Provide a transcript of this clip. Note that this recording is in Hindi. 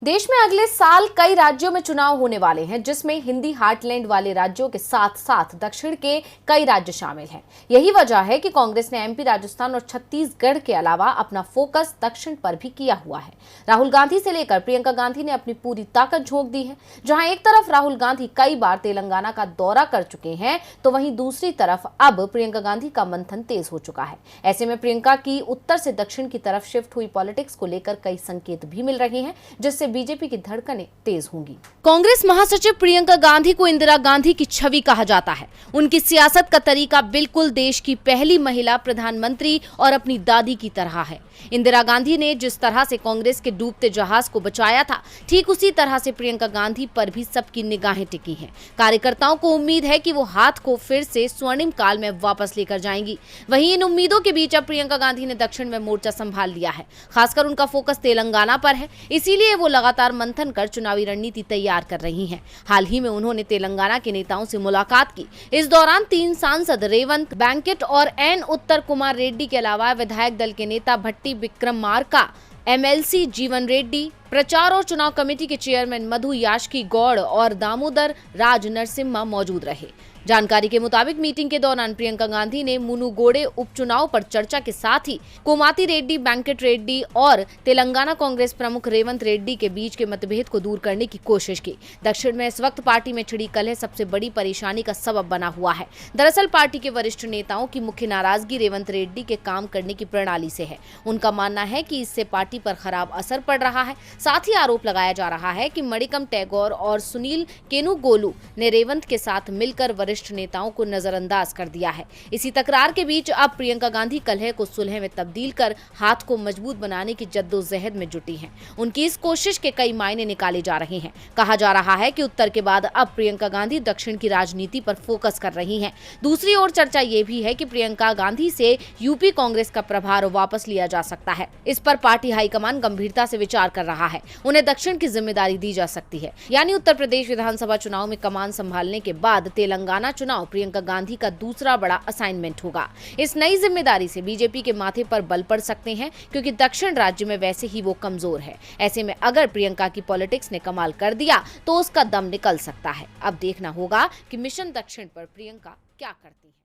देश में अगले साल कई राज्यों में चुनाव होने वाले हैं, जिसमें हिंदी हार्टलैंड वाले राज्यों के साथ साथ दक्षिण के कई राज्य शामिल हैं। यही वजह है कि कांग्रेस ने एमपी, राजस्थान और छत्तीसगढ़ के अलावा अपना फोकस दक्षिण पर भी किया हुआ है। राहुल गांधी से लेकर प्रियंका गांधी ने अपनी पूरी ताकत झोंक दी है। जहां एक तरफ राहुल गांधी कई बार तेलंगाना का दौरा कर चुके हैं, तो वहीं दूसरी तरफ अब प्रियंका गांधी का मंथन तेज हो चुका है। ऐसे में प्रियंका की उत्तर से दक्षिण की तरफ शिफ्ट हुई पॉलिटिक्स को लेकर कई संकेत भी मिल रहे हैं, जिससे बीजेपी की धड़कनें तेज होंगी। कांग्रेस महासचिव प्रियंका गांधी को इंदिरा गांधी की छवि कहा जाता है। उनकी सियासत का तरीका बिल्कुल देश की पहली महिला प्रधानमंत्री और अपनी दादी की तरह है। इंदिरा गांधी ने जिस तरह से कांग्रेस के डूबते जहाज को बचाया था, ठीक उसी तरह से प्रियंका गांधी पर भी सबकी निगाहें टिकी हैं। कार्यकर्ताओं को उम्मीद है कि वो हाथ को फिर से स्वर्णिम काल में वापस लेकर जाएंगी। वहीं इन उम्मीदों के बीच अब प्रियंका गांधी ने दक्षिण में मोर्चा संभाल लिया है। खासकर उनका फोकस तेलंगाना पर है, इसीलिए वो लगातार मंथन कर चुनावी रणनीति तैयार कर रही हैं। हाल ही में उन्होंने तेलंगाना के नेताओं से मुलाकात की। इस दौरान 3 सांसद रेवंत, बैंकेट और एन उत्तर कुमार रेड्डी के अलावा विधायक दल के नेता भट्टी विक्रमार्का, एमएलसी जीवन रेड्डी, प्रचार और चुनाव कमेटी के चेयरमैन मधु याष्की गौड़ और दामोदर राज नरसिम्हा मौजूद रहे। जानकारी के मुताबिक मीटिंग के दौरान प्रियंका गांधी ने मुनुगोडे उपचुनाव पर चर्चा के साथ ही कोमाती रेड्डी, बैंकेट रेड्डी और तेलंगाना कांग्रेस प्रमुख रेवंत रेड्डी के बीच के मतभेद को दूर करने की कोशिश की। दक्षिण में इस वक्त पार्टी में छिड़ी कलह सबसे बड़ी परेशानी का सबब बना हुआ है। दरअसल पार्टी के वरिष्ठ नेताओं की मुख्य नाराजगी रेवंत रेड्डी के काम करने की प्रणाली से है। उनका मानना है कि इससे पार्टी पर खराब असर पड़ रहा है। साथ ही आरोप लगाया जा रहा है कि मणिकम टैगोर और सुनील केनुगोलू ने रेवंत के साथ मिलकर वरिष्ठ नेताओं को नजरअंदाज कर दिया है। इसी तकरार के बीच अब प्रियंका गांधी कलह को सुलह में तब्दील कर हाथ को मजबूत बनाने की जद्दोजहद में जुटी हैं। उनकी इस कोशिश के कई मायने निकाले जा रहे हैं। कहा जा रहा है कि उत्तर के बाद अब प्रियंका गांधी दक्षिण की राजनीति पर फोकस कर रही हैं। दूसरी ओर चर्चा ये भी है कि प्रियंका गांधी से यूपी कांग्रेस का प्रभार वापस लिया जा सकता है। इस पर पार्टी हाईकमान गंभीरता से विचार कर रहा है। उन्हें दक्षिण की जिम्मेदारी दी जा सकती है, यानी उत्तर प्रदेश विधानसभा चुनाव में कमान संभालने के बाद तेलंगाना चुनाव प्रियंका गांधी का दूसरा बड़ा असाइनमेंट होगा। इस नई जिम्मेदारी से बीजेपी के माथे पर बल पड़ सकते हैं, क्योंकि दक्षिण राज्य में वैसे ही वो कमजोर है। ऐसे में अगर प्रियंका की पॉलिटिक्स ने कमाल कर दिया तो उसका दम निकल सकता है। अब देखना होगा कि मिशन दक्षिण पर प्रियंका क्या करती है।